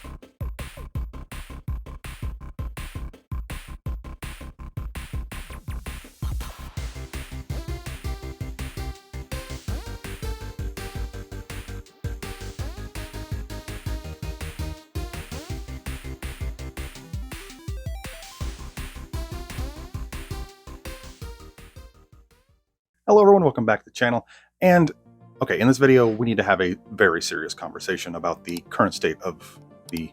Hello everyone, welcome back to the channel. And okay, in this video we need to have a very serious conversation about the current state of the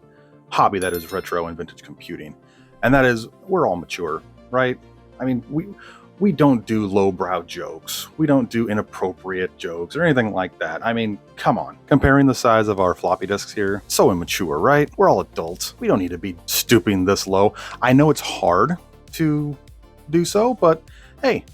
hobby that is retro and vintage computing. And that is, we're all mature, right? I mean, we don't do lowbrow jokes. We don't do inappropriate jokes or anything like that. I mean, come on. Comparing the size of our floppy disks here, so immature, right? We're all adults. We don't need to be stooping this low. I know it's hard to do so, but hey,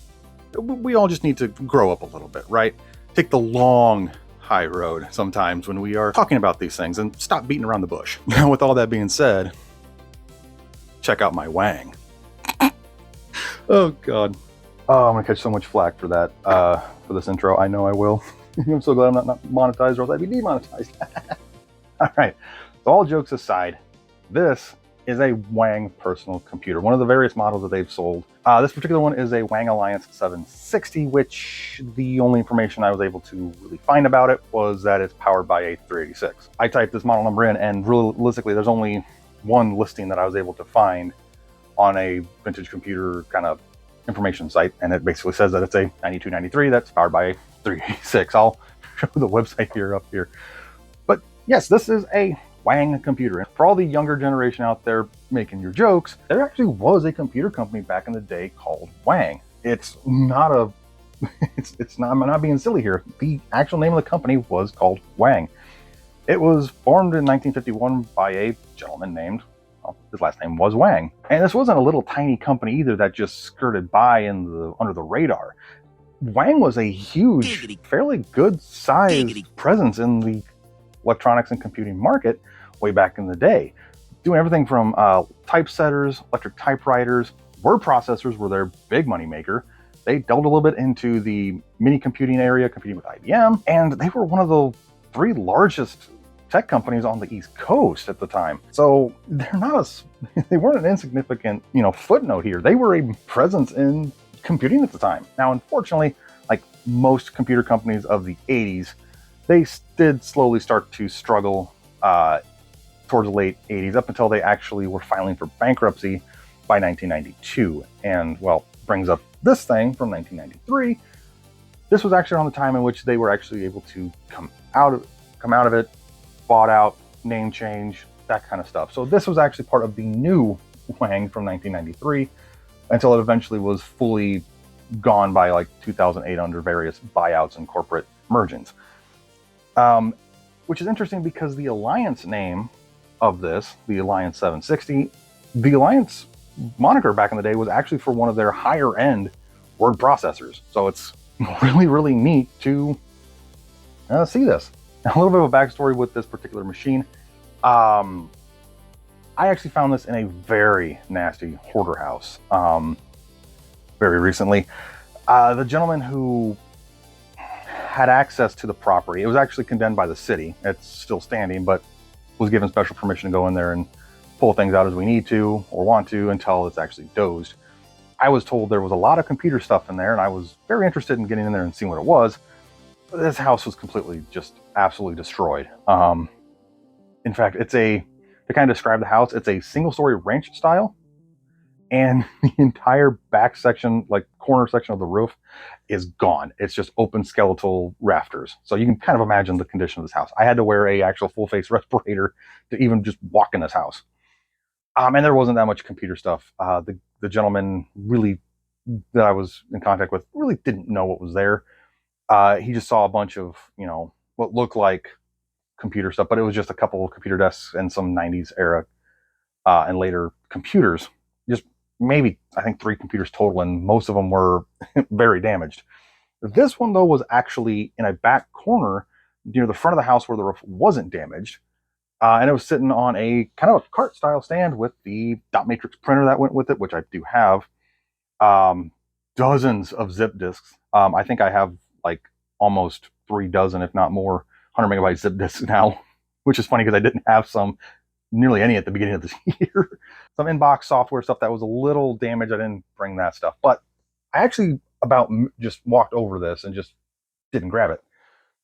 we all just need to grow up a little bit, right? Take the long, high road sometimes when we are talking about these things and stop beating around the bush. Now, with all that being said, check out my Wang. Oh, God. Oh, I'm gonna catch so much flack for that, for this intro. I know I will. I'm so glad I'm not monetized, or else I'd be demonetized. All right, so all jokes aside, this is a Wang personal computer, one of the various models that they've sold. This particular one is a Wang Alliance 760, which the only information I was able to really find about it was that it's powered by a 386. I typed this model number in, and realistically, there's only one listing that I was able to find on a vintage computer kind of information site, and it basically says that it's a 9293 that's powered by a 386. I'll show the website here up here. But yes, this is a Wang Computer. And for all the younger generation out there making your jokes, there actually was a computer company back in the day called Wang. It's not a, it's not, I'm not being silly here. The actual name of the company was called Wang. It was formed in 1951 by a gentleman named, well, his last name was Wang. And this wasn't a little tiny company either that just skirted by under the radar. Wang was a huge, fairly good sized presence in the electronics and computing market way back in the day, doing everything from typesetters, electric typewriters, word processors were their big money maker. They delved a little bit into the mini computing area, competing with IBM, and they were one of the 3 largest tech companies on the East Coast at the time. So they weren't an insignificant, footnote here. They were a presence in computing at the time. Now, unfortunately, like most computer companies of the 80s, they did slowly start to struggle towards the late 80s, up until they actually were filing for bankruptcy by 1992. And, well, brings up this thing from 1993. This was actually around the time in which they were actually able to come out of it, bought out, name change, that kind of stuff. So this was actually part of the new Wang from 1993, until it eventually was fully gone by like 2008 under various buyouts and corporate mergings. Which is interesting because the Alliance name of this, the Alliance 760, the Alliance moniker back in the day was actually for one of their higher end word processors. So it's really, really neat to see this. Now, a little bit of a backstory with this particular machine. I actually found this in a very nasty hoarder house very recently. The gentleman who had access to the property, it was actually condemned by the city. It's still standing, but was given special permission to go in there and pull things out as we need to or want to until it's actually dozed. I was told there was a lot of computer stuff in there, and I was very interested in getting in there and seeing what it was. But this house was completely, just absolutely destroyed. In fact, to kind of describe the house, it's a single-story ranch style, and the entire back section, like corner section of the roof, is gone. It's just open skeletal rafters. So you can kind of imagine the condition of this house. I had to wear a actual full face respirator to even just walk in this house. And there wasn't that much computer stuff. The gentleman really that I was in contact with really didn't know what was there. He just saw a bunch of, what looked like computer stuff, but it was just a couple of computer desks and some 90s era and later computers. Just maybe, I think, 3 computers total, and most of them were very damaged. This one, though, was actually in a back corner near the front of the house where the roof wasn't damaged. And it was sitting on a kind of a cart style stand with the dot matrix printer that went with it, which I do have. Dozens of zip disks. I think I have like almost 3 dozen, if not more, 100 megabyte zip disks now, which is funny because I didn't have some nearly any at the beginning of this year. Some inbox software stuff that was a little damaged. I didn't bring that stuff, but I actually about just walked over this and just didn't grab it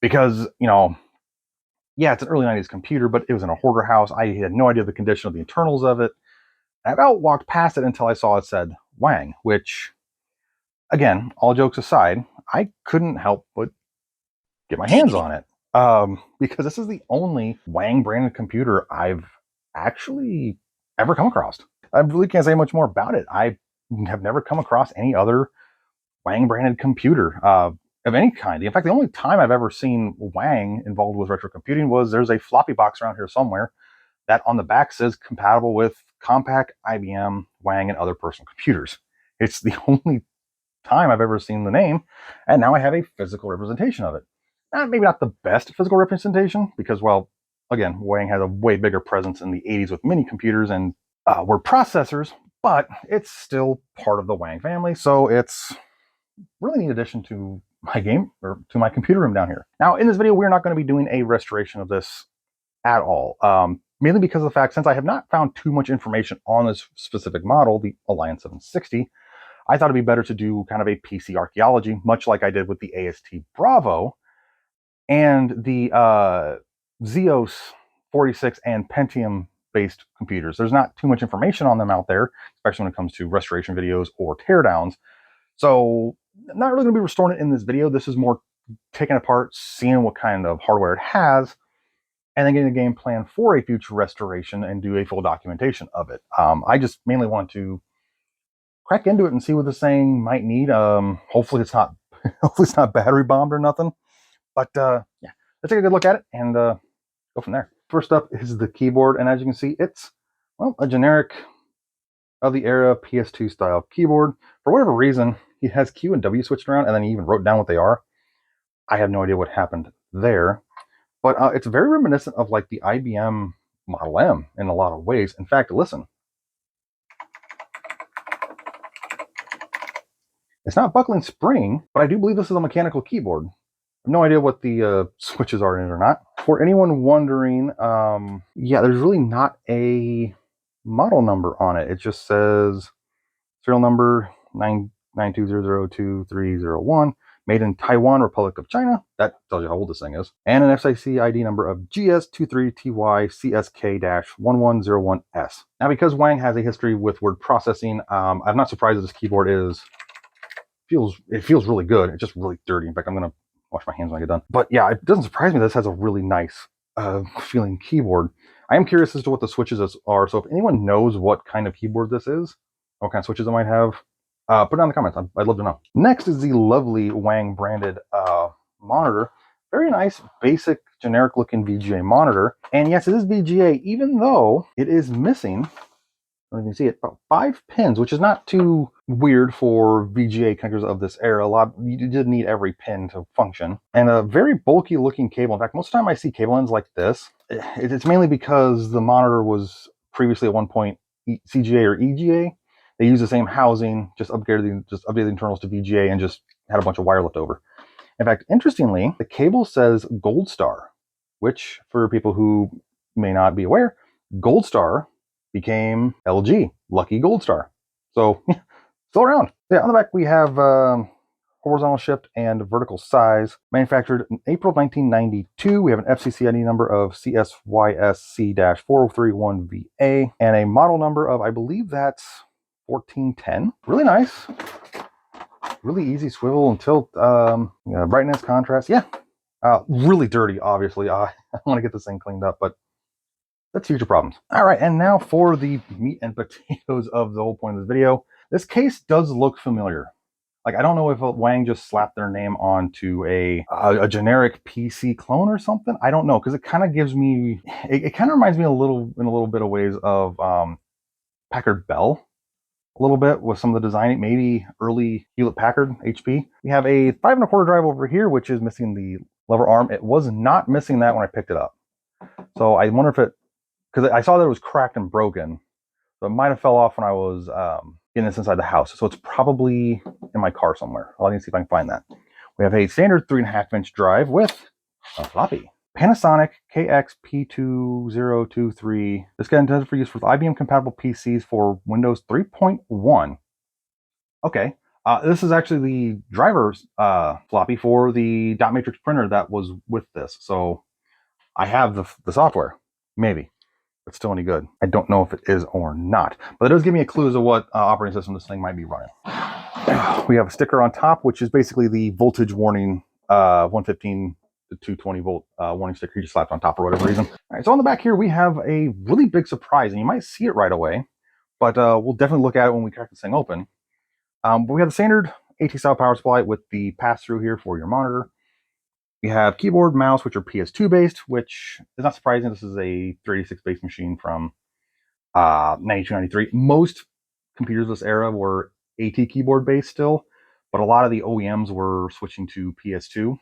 because, yeah, it's an early 90s computer, but it was in a hoarder house. I had no idea the condition of the internals of it. I about walked past it until I saw it said Wang, which, again, all jokes aside, I couldn't help but get my hands on it. Because this is the only Wang branded computer I've actually ever come across. I really can't say much more about it. I have never come across any other Wang branded computer of any kind. In fact, the only time I've ever seen Wang involved with retro computing was there's a floppy box around here somewhere that on the back says compatible with Compaq, IBM, Wang, and other personal computers. It's the only time I've ever seen the name, and now I have a physical representation of it. Maybe not the best physical representation, because, well, again, Wang had a way bigger presence in the 80s with mini computers and word processors, but it's still part of the Wang family, so it's really neat addition to my game, or to my computer room down here. Now, in this video, we're not going to be doing a restoration of this at all, mainly because of the fact, since I have not found too much information on this specific model, the Alliance 760, I thought it'd be better to do kind of a PC archaeology, much like I did with the AST Bravo and the Xeos 46 and Pentium based computers. There's not too much information on them out there, especially when it comes to restoration videos or teardowns. So not really going to be restoring it in this video. This is more taking apart, seeing what kind of hardware it has, and then getting a game plan for a future restoration and do a full documentation of it. I just mainly want to crack into it and see what this thing might need. Hopefully it's not hopefully it's not battery bombed or nothing. But yeah, let's take a good look at it and go from there. First up is the keyboard, and as you can see, it's, well, a generic of the era PS2 style keyboard. For whatever reason, he has Q and W switched around, and then he even wrote down what they are. I have no idea what happened there, but it's very reminiscent of like the IBM Model M in a lot of ways. In fact, listen. It's not buckling spring, but I do believe this is a mechanical keyboard. I have no idea what the switches are in it or not. For anyone wondering, yeah, there's really not a model number on it. It just says serial number 992002301, made in Taiwan, Republic of China. That tells you how old this thing is. And an FCC ID number of GS23TYCSK-1101S. Now, because Wang has a history with word processing, I'm not surprised that this keyboard feels really good. It's just really dirty. In fact, I'm gonna wash my hands when I get done. But yeah, it doesn't surprise me that this has a really nice feeling keyboard. I am curious as to what the switches are, so if anyone knows what kind of keyboard this is, what kind of switches it might have, put it down in the comments. I'd love to know. Next is the lovely Wang branded monitor. Very nice, basic, generic looking VGA monitor. And yes, it is VGA, even though it is missing, I don't even see it, about 5 pins, which is not too weird for VGA connectors of this era. You did need every pin to function. And a very bulky looking cable. In fact, most of the time I see cable ends like this, it's mainly because the monitor was previously at one point CGA or EGA. They used the same housing, just updated the internals to VGA and just had a bunch of wire left over. In fact, interestingly, the cable says Gold Star, which, for people who may not be aware, Gold Star became LG, Lucky Gold Star. So, still around. Yeah, on the back we have horizontal shift and vertical size. Manufactured in April 1992. We have an FCC ID number of CSYSC-4031VA and a model number of, I believe that's 1410. Really nice. Really easy swivel and tilt. Brightness, contrast. Yeah. Really dirty, obviously. I want to get this thing cleaned up, but that's future problems. All right, and now for the meat and potatoes of the whole point of this video. This case does look familiar. Like, I don't know if Wang just slapped their name onto a generic PC clone or something. I don't know, because it kind of gives me, it kind of reminds me in a little bit of ways of Packard Bell, a little bit with some of the design, maybe early Hewlett Packard HP. We have a 5 1/4 drive over here, which is missing the lever arm. It was not missing that when I picked it up. So I wonder if it, because I saw that it was cracked and broken, so it might have fell off when I was getting this inside the house. So it's probably in my car somewhere. I'll need to see if I can find that. We have a standard 3.5-inch drive with a floppy. Panasonic KXP2023. This guy intended for use with IBM compatible PCs for Windows 3.1. Okay. This is actually the driver's floppy for the dot matrix printer that was with this. So I have the software. Maybe. It's still any good. I don't know if it is or not. But it does give me a clue as to what operating system this thing might be running. We have a sticker on top, which is basically the voltage warning 115 to 220 volt warning sticker you just slapped on top for whatever reason. All right, so on the back here, we have a really big surprise, and you might see it right away, but we'll definitely look at it when we crack this thing open. But we have the standard AT-style power supply with the pass-through here for your monitor. We have keyboard, mouse, which are PS2 based, which is not surprising. This is a 386 based machine from 92, 93. Most computers this era were AT keyboard based still, but a lot of the OEMs were switching to PS2.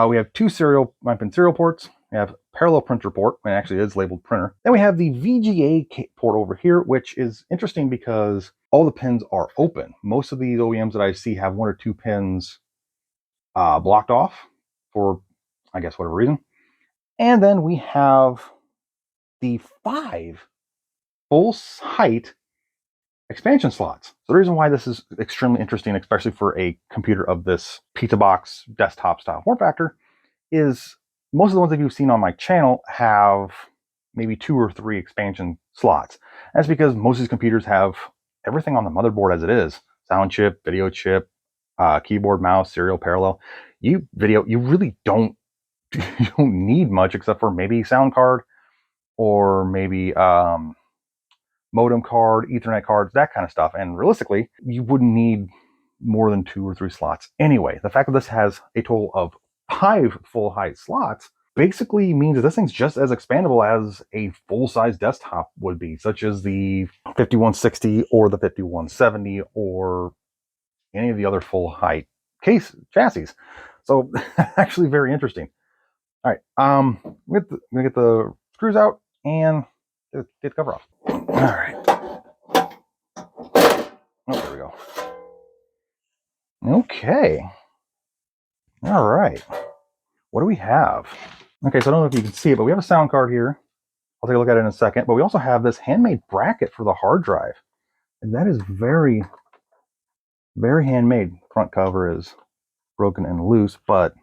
We have two serial pin serial ports. We have parallel printer port, and actually it is labeled printer. Then we have the VGA port over here, which is interesting because all the pins are open. Most of these OEMs that I see have one or two pins blocked off for, I guess, whatever reason. And then we have the 5 full height expansion slots. So the reason why this is extremely interesting, especially for a computer of this pizza box desktop style form factor, is most of the ones that you've seen on my channel have maybe 2 or 3 expansion slots. That's because most of these computers have everything on the motherboard as it is: sound chip, video chip, keyboard, mouse, serial, parallel. You really don't you don't need much except for maybe sound card or maybe modem card, Ethernet cards, that kind of stuff. And realistically, you wouldn't need more than 2 or 3 slots anyway. The fact that this has a total of 5 full height slots basically means that this thing's just as expandable as a full-size desktop would be, such as the 5160 or the 5170 or any of the other full height chassis. So actually very interesting. All right, I'm gonna get the screws out and get the cover off. All right. Oh, there we go. Okay. All right. What do we have? Okay, so I don't know if you can see it, but we have a sound card here. I'll take a look at it in a second. But we also have this handmade bracket for the hard drive. And that is very, very handmade. Front cover is broken and loose, but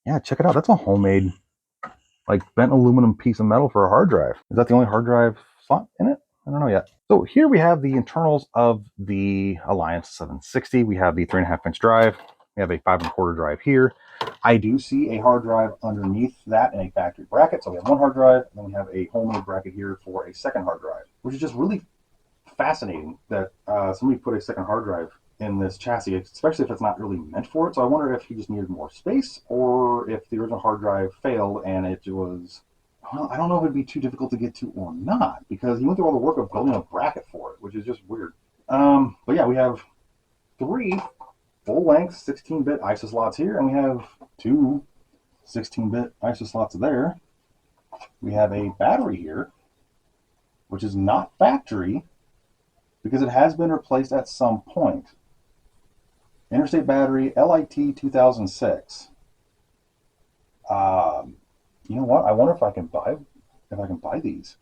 yeah, check it out. That's a homemade, like, bent aluminum piece of metal for a hard drive. Is that the only hard drive slot in it? I don't know yet. So here we have the internals of the Alliance 760. We have the 3.5-inch drive. We have a 5 1/4 drive here. I do see a hard drive underneath that in a factory bracket. So we have one hard drive, and then we have a homemade bracket here for a second hard drive, which is just really fascinating that somebody put a second hard drive in this chassis, especially if it's not really meant for it. So I wonder if he just needed more space, or if the original hard drive failed and it was, well, I don't know if it'd be too difficult to get to or not, because he went through all the work of building a bracket for it, which is just weird. But yeah, we have 3 full-length 16-bit ISO slots here, and we have 2 16-bit ISO slots there. We have a battery here, which is not factory because it has been replaced at some point. Interstate battery, LIT 2006. You know what? I wonder if I can buy these.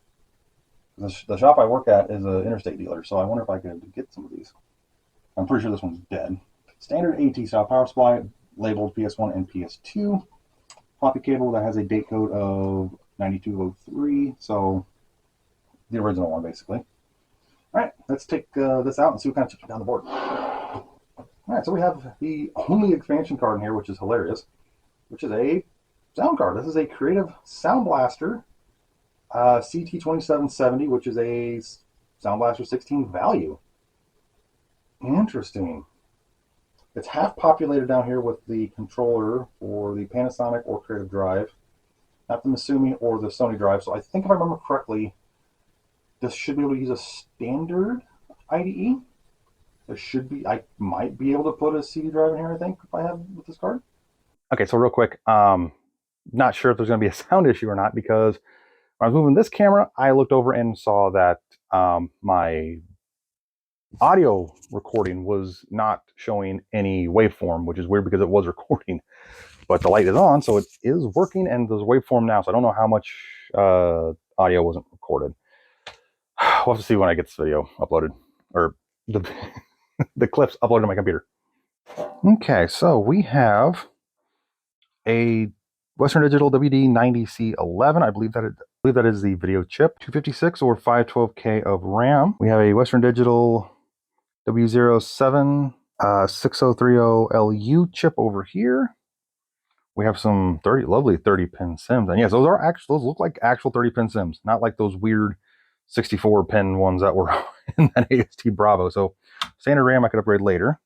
The shop I work at is an interstate dealer, so I wonder if I could get some of these. I'm pretty sure this one's dead. Standard AT style power supply, labeled PS1 and PS2. Floppy cable that has a date code of 9203, so the original one basically. All right, let's take this out and see what kind of chips are down the board. All right, so we have the only expansion card in here, which is hilarious, which is a sound card. This is a Creative Sound Blaster CT2770, which is a Sound Blaster 16 value. Interesting. It's half populated down here with the controller for the Panasonic or Creative drive, not the Misumi or the Sony drive. So I think if I remember correctly, this should be able to use a standard IDE. There should be, I might be able to put a CD drive in here, I think, if I have with this card. Okay, so real quick, not sure if there's going to be a sound issue or not, because when I was moving this camera, I looked over and saw that my audio recording was not showing any waveform, which is weird because it was recording. but the light is on, so it is working, and there's a waveform now, so I don't know how much audio wasn't recorded. We'll have to see when I get this video uploaded, or the, the clips uploaded to my computer. Okay, so we have a Western Digital WD-90C11. I believe that is the video chip. 256 or 512K of RAM. We have a Western Digital W07 6030LU chip over here. We have some lovely 30-pin sims, and yes, those look like actual 30-pin sims, not like those weird 64-pin ones that were in that AST Bravo. So standard RAM I could upgrade later.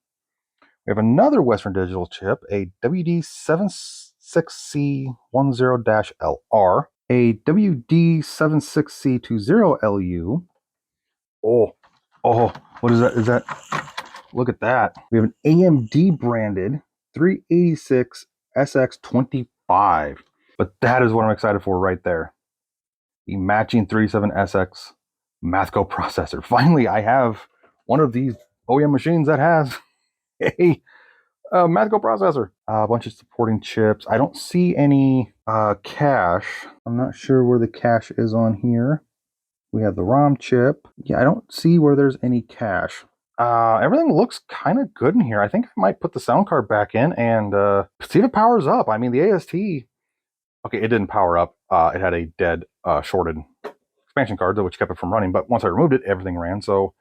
We have another Western Digital chip, a WD76C10-LR, a WD76C20LU. Oh, what is that? Is that? Look at that. We have an AMD branded 386 SX25. But that is what I'm excited for right there. The matching 37SX Mathco processor. Finally, I have one of these OEM machines that has a Mathco processor. A bunch of supporting chips. I don't see any cache. I'm not sure where the cache is on here. We have the ROM chip. Yeah, I don't see where there's any cache. Everything looks kind of good in here. I think I might put the sound card back in and see if it powers up. I mean, the AST, okay, it didn't power up. It had a dead, shorted expansion card, which kept it from running. But once I removed it, everything ran. So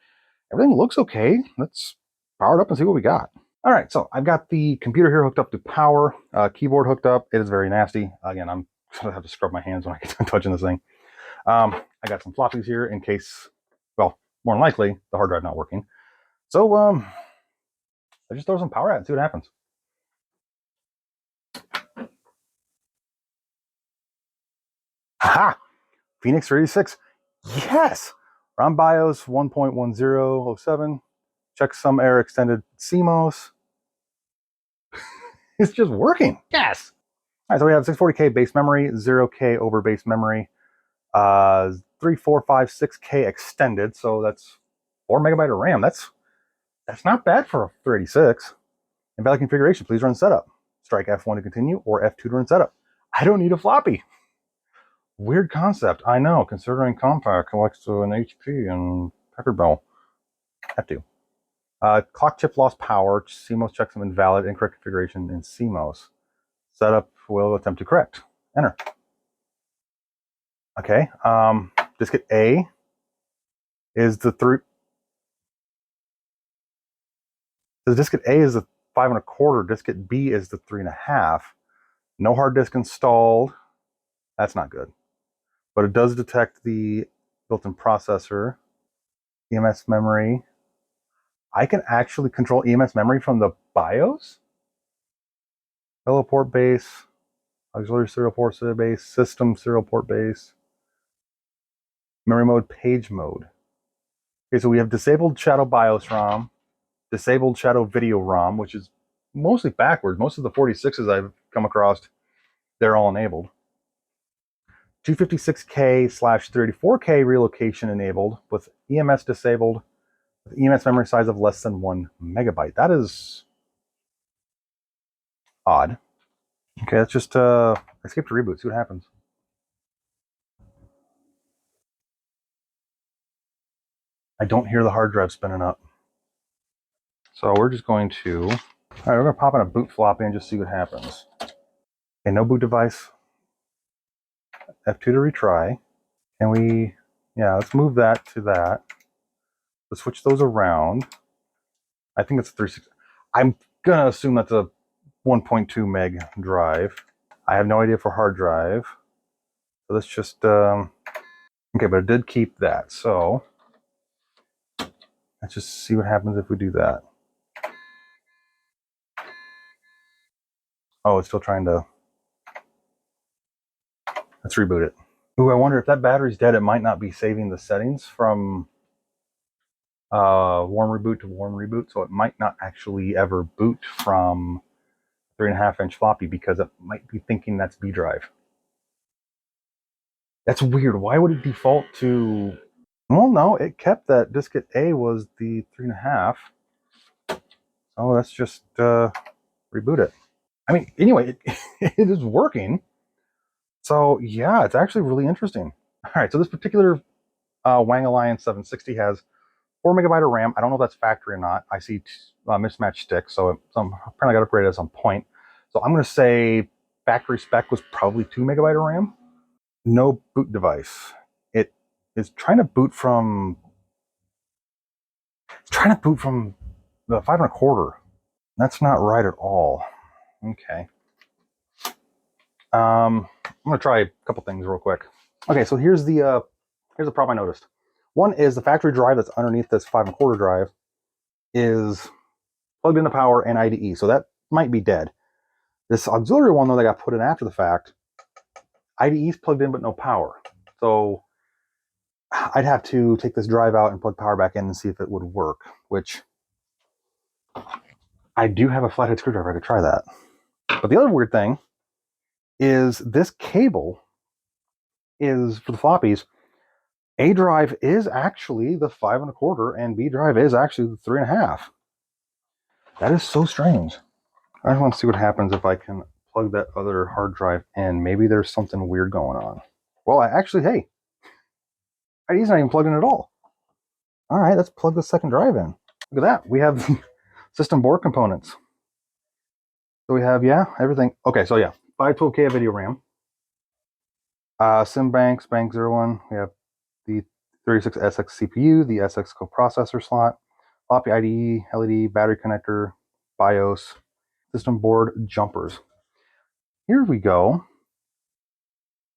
everything looks okay. Let's power it up and see what we got. All right, so I've got the computer here hooked up to power, keyboard hooked up. It is very nasty. Again, I'm gonna have to scrub my hands when I get done touching this thing. I got some floppies here in case, well, more than likely, the hard drive not working. So, I just throw some power at it and see what happens. Aha! Phoenix 386. Yes! ROM BIOS 1.1007. Check some error extended CMOS. It's just working. Yes! All right, so we have 640K base memory, 0K over base memory, 3456K extended, so that's 4 megabyte of RAM. That's not bad for a 386. Invalid configuration, please run setup. Strike F1 to continue or F2 to run setup. I don't need a floppy. Weird concept, I know, considering compact collects to an HP and Packard Bell. F2. Clock chip lost power, CMOS checksum invalid, incorrect configuration in CMOS. Setup will attempt to correct. Enter. Okay, diskette A is the diskette A is the 5 1/4. Diskette B is the 3 1/2. No hard disk installed. That's not good. But it does detect the built-in processor, EMS memory. I can actually control EMS memory from the BIOS. Hello port base, auxiliary serial port base, system serial port base, memory mode, page mode. Okay, so we have disabled Shadow BIOS ROM, disabled Shadow Video ROM, which is mostly backwards. Most of the 46s I've come across, they're all enabled. 256K/34K relocation enabled with EMS disabled, with EMS memory size of less than 1 megabyte. That is odd. Okay, let's just escape to reboot, see what happens. I don't hear the hard drive spinning up. So we're just going to, all right, we're going to pop in a boot floppy and just see what happens. Okay, no boot device. F2 to retry. And we, yeah, let's move that to that. Let's switch those around. I think it's a 360. I'm going to assume that's a 1.2 meg drive. I have no idea for hard drive. So let's just, okay, but it did keep that. So let's just see what happens if we do that. Oh, it's still trying to, let's reboot it. Ooh, I wonder if that battery's dead, it might not be saving the settings from warm reboot to warm reboot, so it might not actually ever boot from 3.5-inch floppy because it might be thinking that's B drive. That's weird. Why would it default to? Well, no, it kept that diskette A was the 3.5. Oh, let's just reboot it. I mean, anyway, it is working. So yeah, it's actually really interesting. All right, so this particular Wang Alliance 760 has 4 MB of RAM. I don't know if that's factory or not. I see mismatched sticks, so some apparently got upgraded at some point. So I'm going to say factory spec was probably 2 MB of RAM. No boot device. It is trying to boot from. It's trying to boot from the 5 1/4. That's not right at all. Okay. I'm going to try a couple things real quick. Okay, so here's the problem I noticed. One is the factory drive that's underneath this 5 1/4 drive is plugged into power and IDE, so that might be dead. This auxiliary one, though, that got put in after the fact, IDE's plugged in but no power. So I'd have to take this drive out and plug power back in and see if it would work, which I do have a flathead screwdriver. I could try that. But the other weird thing is this cable is for the floppies. A drive is actually the 5 1/4 and B drive is actually the 3.5. That is so strange. I just want to see what happens if I can plug that other hard drive in. Maybe there's something weird going on. Well, hey, ID's not even plugged in at all. All right, let's plug the second drive in. Look at that. We have system board components. So we have, yeah, everything. Okay, so yeah, 512K of video RAM. Sim banks, bank 01. We have the 36SX CPU, the SX coprocessor slot, floppy IDE, LED, battery connector, BIOS, system board jumpers. Here we go.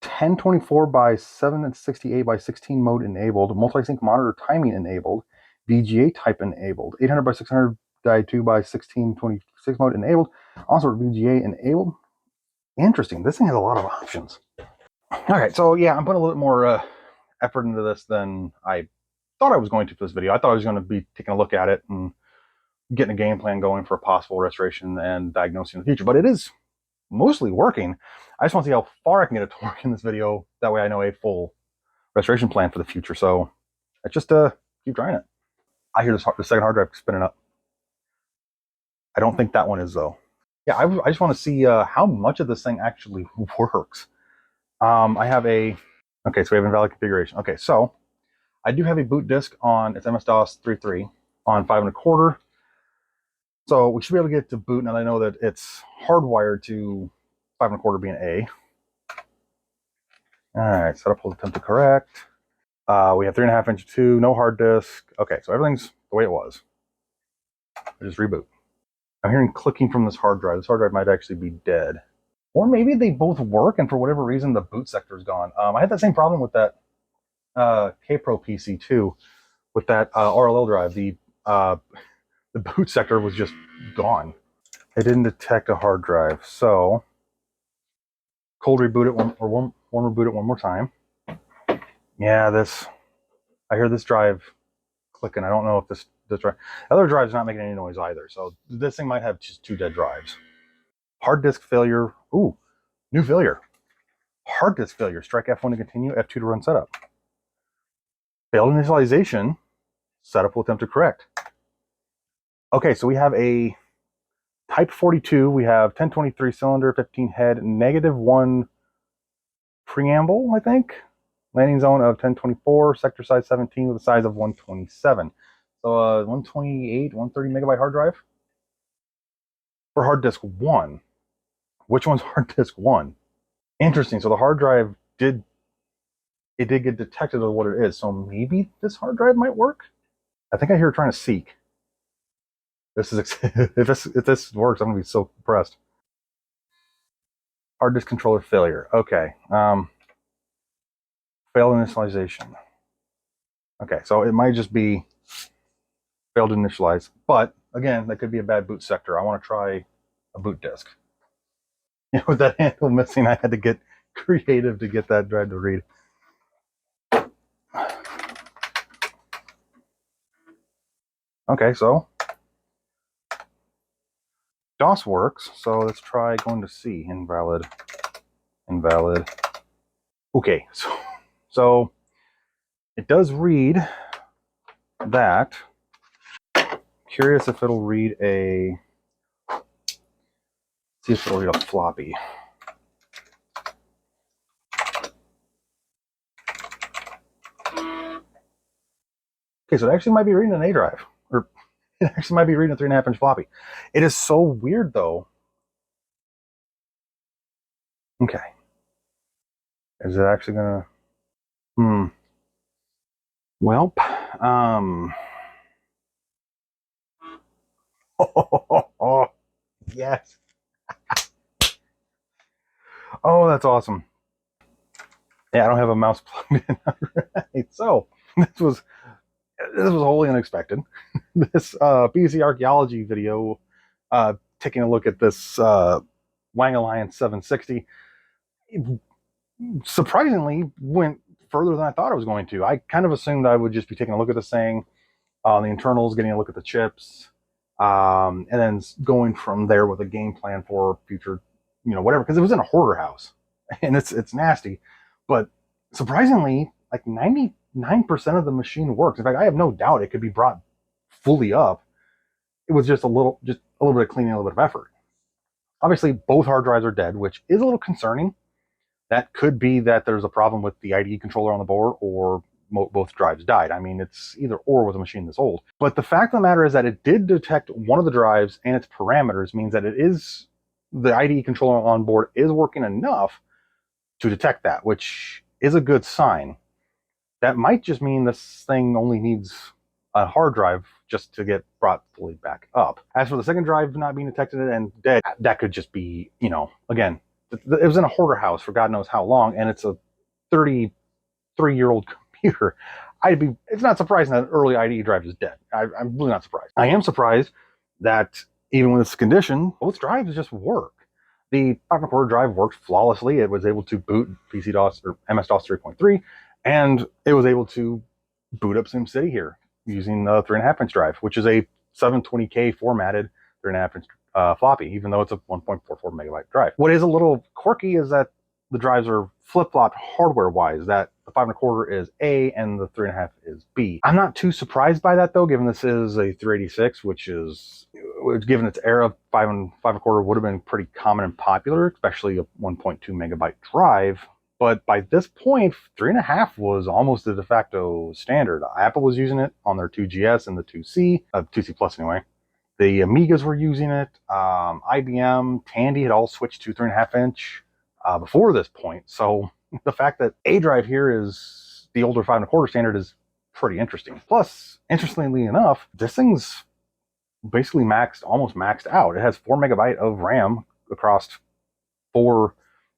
1024 by 768 by 16 mode enabled, multi-sync monitor timing enabled, VGA type enabled, 800 by 600 die 2 by 1626 mode enabled, also VGA enabled. Interesting. This thing has a lot of options. All right, so yeah, I'm putting a little bit more effort into this than I thought I was going to for this video. I thought I was going to be taking a look at it and getting a game plan going for a possible restoration and diagnosing in the future, but it is mostly working. I just want to see how far I can get it to work in this video. That way I know a full restoration plan for the future. So let's just keep trying it. I hear the second hard drive spinning up. I don't think that one is, though. Yeah, I just want to see how much of this thing actually works. I have a... Okay, so we have invalid configuration. Okay, so I do have a boot disk on, it's MS-DOS 3.3 on 5 1/4. So we should be able to get it to boot. Now I know that it's hardwired to 5 1/4 being A. All right, setup will attempt to correct. We have 3.5-inch 2, no hard disk. Okay, so everything's the way it was. I just reboot. I'm hearing clicking from this hard drive. This hard drive might actually be dead. Or maybe they both work, and for whatever reason, the boot sector is gone. I had that same problem with that K-Pro PC too, with that RLL drive. The boot sector was just gone. It didn't detect a hard drive, so cold reboot it warm reboot it one more time. Yeah, I hear this drive clicking. I don't know if this drive, the other drive's not making any noise either. So this thing might have just 2 dead drives. Hard disk failure. Ooh, new failure. Hard disk failure. Strike F1 to continue, F2 to run setup. Failed initialization. Setup will attempt to correct. Okay, so we have a Type 42. We have 1023 cylinder, 15 head, -1 preamble, I think. Landing zone of 1024, sector size 17 with a size of 127. So 128, 130 megabyte hard drive. For hard disk 1. Which one's hard disk 1? Interesting. So the hard drive did get detected of what it is. So maybe this hard drive might work? I think I hear it trying to seek. This is if this works, I'm gonna be so impressed. Hard disk controller failure. Okay. Failed initialization. Okay, so it might just be failed to initialize. But again, that could be a bad boot sector. I want to try a boot disk. You know, with that handle missing, I had to get creative to get that drive to read. Okay, so DOS works. So let's try going to C. Invalid. Okay, so it does read that. Curious if it'll read a See if it'll read a floppy. Okay, so it actually might be reading an A drive, or it actually might be reading a 3.5-inch floppy. It is so weird though. Okay, is it actually gonna? Well, oh, yes. Oh, that's awesome. Yeah, I don't have a mouse plugged in. Right. So this was wholly unexpected. This PC Archeology video, taking a look at this Wang Alliance 760, surprisingly went further than I thought it was going to. I kind of assumed I would just be taking a look at this thing, the internals, getting a look at the chips, and then going from there with a game plan for future, whatever. Because it was in a hoarder house, and it's nasty, but surprisingly, like 99% of the machine works. In fact, I have no doubt it could be brought fully up. It was just a little bit of cleaning, a little bit of effort. Obviously, both hard drives are dead, which is a little concerning. That could be that there's a problem with the IDE controller on the board, or both drives died. I mean, it's either or with a machine this old. But the fact of the matter is that it did detect one of the drives, and its parameters means that the IDE controller on board is working enough to detect that, which is a good sign. That might just mean this thing only needs a hard drive just to get brought fully back up. As for the second drive not being detected and dead, that could just be, again, it was in a hoarder house for God knows how long, and it's a 33-year-old computer. It's not surprising that an early IDE drive is dead. I'm really not surprised. I am surprised that even with this condition, both drives just work. The 5.25 drive worked flawlessly. It was able to boot PC-DOS or MS-DOS 3.3, and it was able to boot up SimCity here using the 3.5-inch drive, which is a 720K formatted 3.5-inch floppy, even though it's a 1.44 megabyte drive. What is a little quirky is that the drives are flip-flopped hardware-wise, that the 5.25 is A and the 3.5 is B. I'm not too surprised by that though, given this is a 386, which is, given its era, 5.25 would have been pretty common and popular, especially a 1.2 megabyte drive. But by this point, 3.5 was almost the de facto standard. Apple was using it on their 2GS and the 2C, 2C Plus anyway. The Amigas were using it. IBM, Tandy had all switched to 3.5-inch before this point. So the fact that A drive here is the older 5.25 standard is pretty interesting. Plus, interestingly enough, this thing's basically almost maxed out. It has 4 megabyte of RAM across 4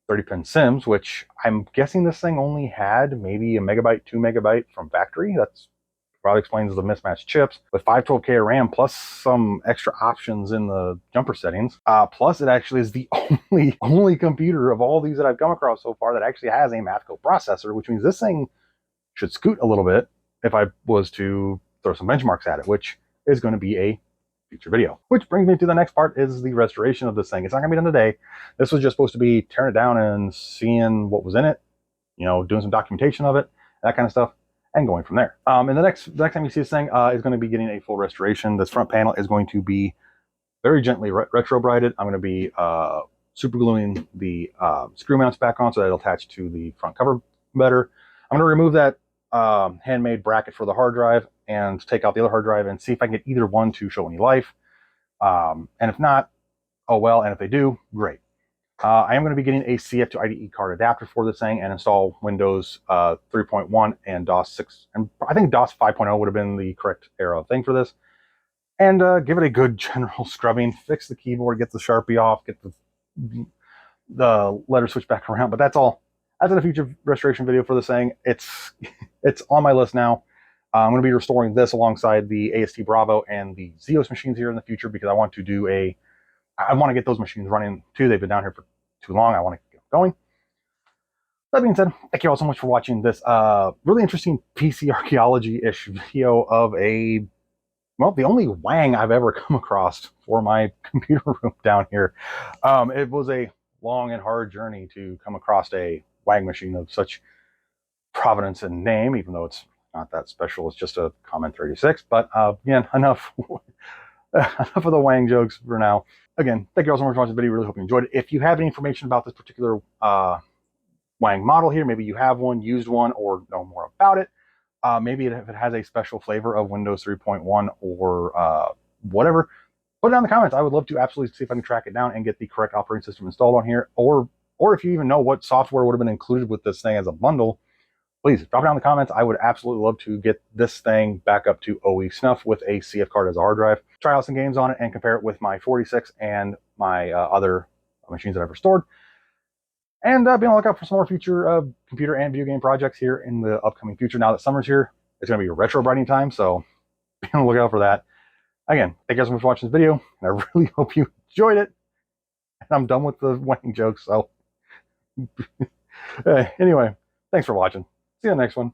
30-pin SIMs, which I'm guessing this thing only had maybe a megabyte, 2 megabyte from factory. That's probably explains the mismatched chips. With 512K of RAM plus some extra options in the jumper settings. Plus, it actually is the only computer of all these that I've come across so far that actually has a Mathco processor, which means this thing should scoot a little bit if I was to throw some benchmarks at it, which is going to be a future video. Which brings me to the next part, is the restoration of this thing. It's not gonna be done today. This was just supposed to be tearing it down and seeing what was in it, doing some documentation of it, that kind of stuff, and going from there. And the next time you see this thing is going to be getting a full restoration. This front panel is going to be very gently retro brighted. I'm going to be super gluing the screw mounts back on so that it'll attach to the front cover better. I'm going to remove that handmade bracket for the hard drive and take out the other hard drive and see if I can get either one to show any life. And if not, oh well, and if they do, great. I am going to be getting a CF to IDE card adapter for this thing and install Windows 3.1 and DOS 6. And I think DOS 5.0 would have been the correct era thing for this. And give it a good general scrubbing, fix the keyboard, get the Sharpie off, get the letter switch back around. But that's all. That's in a future restoration video for this thing. It's on my list now. I'm going to be restoring this alongside the AST Bravo and the Zeos machines here in the future because I want to get those machines running too. They've been down here for too long. I want to get going. That being said, thank you all so much for watching this really interesting PC archaeology-ish video of the only Wang I've ever come across for my computer room down here. It was a long and hard journey to come across a Wang machine of such provenance and name, even though it's not that special. It's just a common 36. But again, enough of the Wang jokes for now. again, thank you all so much for watching the video. Really hope you enjoyed it. If you have any information about this particular Wang model here, maybe you have one, used one, or know more about it, maybe if it has a special flavor of Windows 3.1 or whatever, put it down in the comments. I would love to absolutely see if I can track it down and get the correct operating system installed on here, or if you even know what software would have been included with this thing as a bundle, please drop it down in the comments. I would absolutely love to get this thing back up to OE snuff with a CF card as a hard drive, try out some games on it, and compare it with my 46 and my other machines that I've restored. And be on the lookout for some more future computer and video game projects here in the upcoming future. Now that summer's here, it's going to be a retro brighting time, so be on the lookout for that. Again, thank you guys so much for watching this video, and I really hope you enjoyed it. And I'm done with the Wang jokes, so anyway, thanks for watching. See you in the next one.